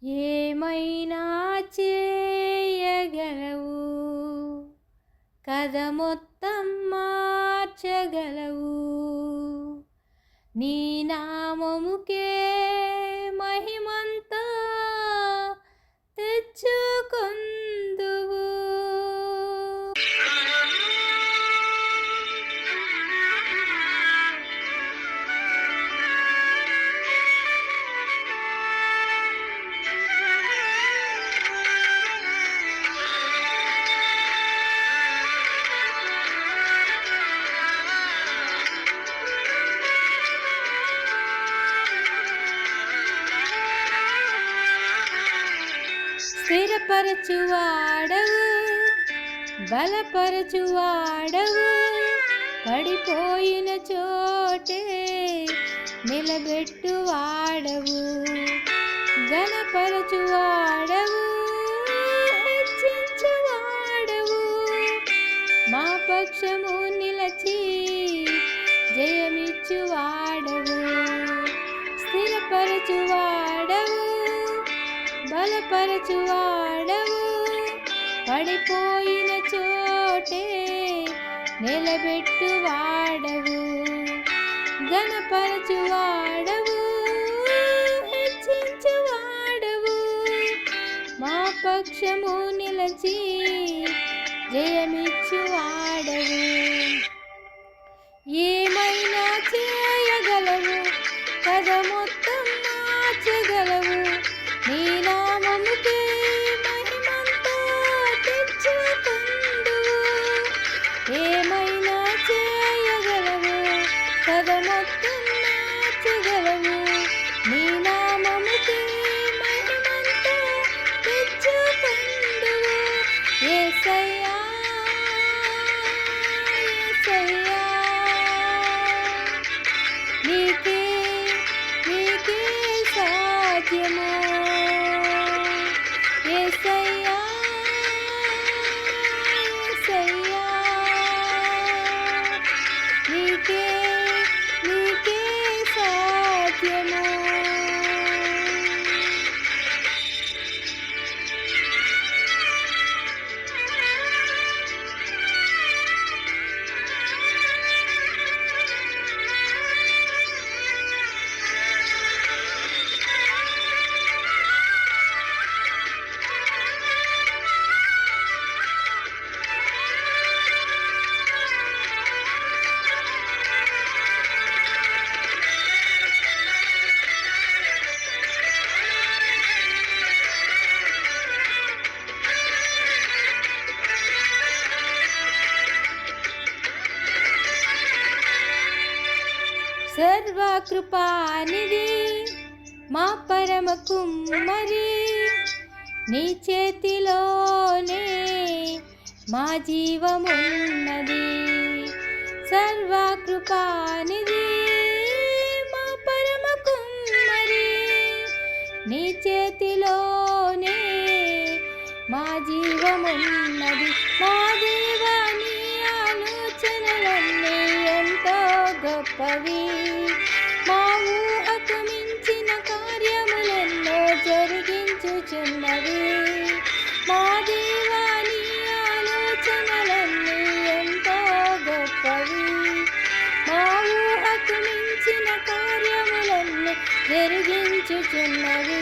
ఏమైనా చేయగలవు, కథ మొత్తం మార్చగలవు. నీ నామముకే మహిమంతా తెచ్చుకొందువు. స్థిరపరచువాడవు, బలపరచువాడవు, పడిపోయిన చోటే నిలబెట్టువాడవు. ఘనపరచువాడవు, హెచ్చించువాడవు, మా పక్షము నిలచి జయమిచ్చువాడవు. స్థిరపరచువాడవు, బలపరచువాడవు, పడిపోయిన చోటే నిలబెట్టువాడవు. ఘనపరచువాడవు, హెచ్చించువాడవు, మా పక్షము నిలచి జయమిచ్చువాడవు. ఏమైనా చేయగలవు, కథ మొత్తం మార్చగలవు. నీ నామముకే మహిమంతా తెచ్చుకొందువు. ఏమైనా చేయగలవు, కథ మొత్తం మార్చగలవు. నీ నామముకే మహిమంతా తెచ్చుకొందువు. యేసయ్యా, యేసయ్యా, నీకే నీకే సాధ్యము. యేసయ్యా, యేసయ్యా, నీకే నీకే సాధ్యము. సర్వకృపానిధి మా పరమ కుమ్మరి, నీ చేతిలోనే మా జీవమున్నది. సర్వకృపానిధి మా పరమ కుమ్మరి, నీ చేతిలోనే మా జీవమున్నది. మా దేవాని ఆలోచనలన్నీ ఎంతో గొప్పవి, మా ఊహకు మించిన కార్యములెన్నో జరిగించుచున్నవి. మా దేవాని ఆలోచనలన్నీ ఎంతో గొప్పవి, మా ఊహకు మించిన కార్యములన్నీ జరిగించుచున్నవి.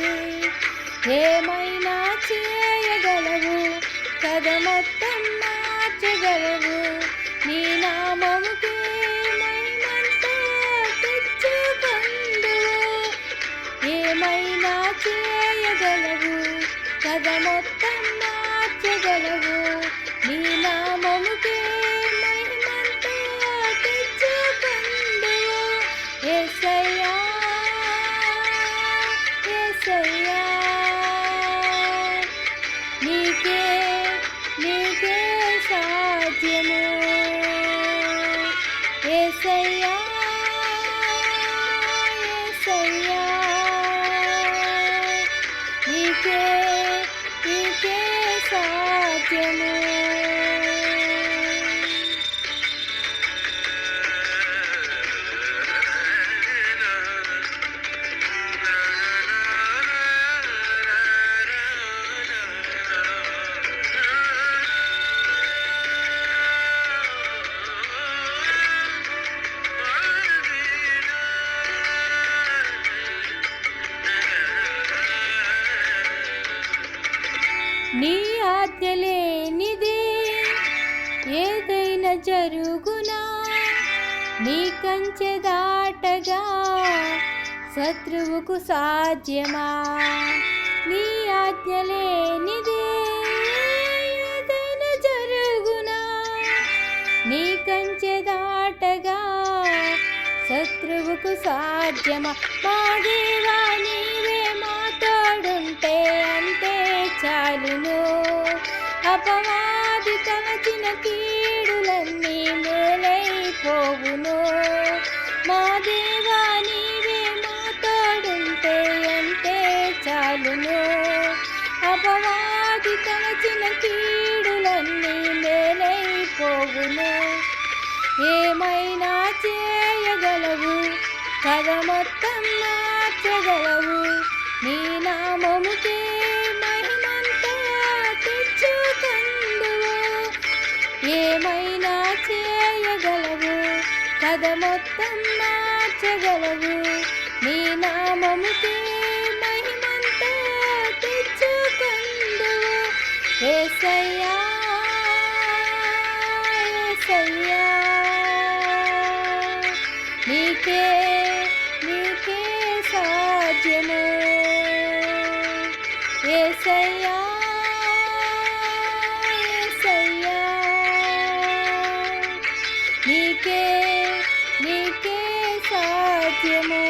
ఏమైనా చేయగలవు, కథ మొత్తం మార్చగలవు. నీ నామముకే మహిమంతా తెచ్చుకొందువు. ఏమైనా చేయగలవు, కథ మొత్తం మార్చగలవు. నీ నామముకే మహిమంతా తెచ్చుకొందువు. యేసయ్యా, యేసయ్యా, నీకే నీకే సాధ్యము. యేసయ్యా, యేసయ్యా, నీకే నీకే సాధ్యము. నీ ఆజ్ఞ లేనిదే ఏదైనా జరుగునా, నీ కంచె దాటగా శత్రువుకు సాధ్యమా. నీ ఆజ్ఞ లేనిదే ఏదైనా జరుగునా, నీ కంచె దాటగా శత్రువుకు సాధ్యమా. మా దేవా నీవే మా తోడుంటే అంతే చాలును, అపవాది తలచిన కీడులన్నీ మేలైపోవును. మా దేవా నీవే మా తోడుంటే అంతే చాలును, అపవాది తలచిన కీడులన్నీ మేలైపోవును. ఏమైనా చేయగలవు, కథ మొత్తం మార్చగలవు, నీ నామముకే మహిమంతా తెచ్చుకొందువు. ఏమైనా చేయగలవు, కథ మొత్తం మార్చగలవు, నీ నామముకే మహిమంతా తెచ్చుకొందువు. యేసయ్యా యేసయ్యా, నీకే నీకే సాధ్యము. యేసయ్యా యేసయ్యా, నీకే నీకే సాధ్యము.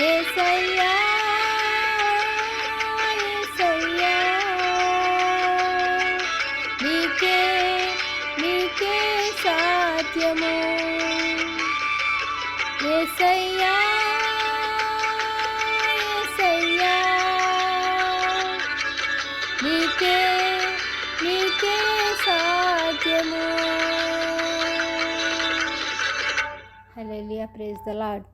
యేసయ్యా యేసయ్యా, నీకే నీకే సాధ్యము. యేసయ్యా యేసయ్యా, నీకే నీకే సాధ్యము. హల్లెలూయా, ప్రైజ్ ద లార్డ్.